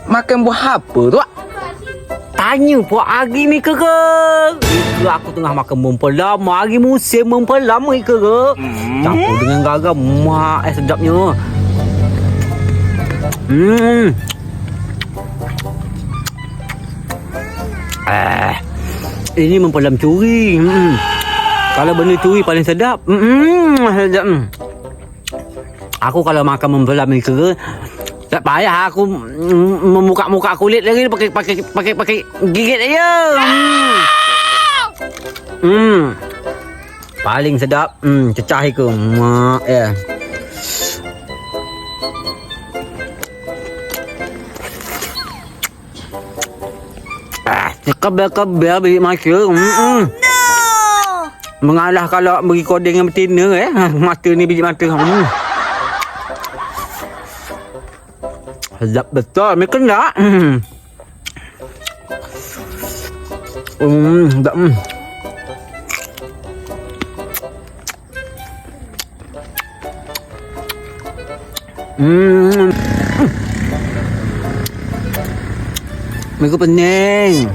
Makan buah apa tu? Tanya Puak Agi ni ke? Itu aku tengah makan mempelam. Hari musim mempelam ni ke? Campur dengan garam. Mak sedapnya. Ini mempelam curi. Kalau benda curi paling sedap. Sedap. Aku kalau makan mempelam ni ke, tak payah aku membuka kulit lagi pakai gigit aja. Paling sedap. Cecah ke. Mak ya. Kebel-kebel beri masa. Mengalah kalau beri kodeng yang betina mata ni biji mata. Sedap betul. Mereka nak. Sedap. Mereka pening.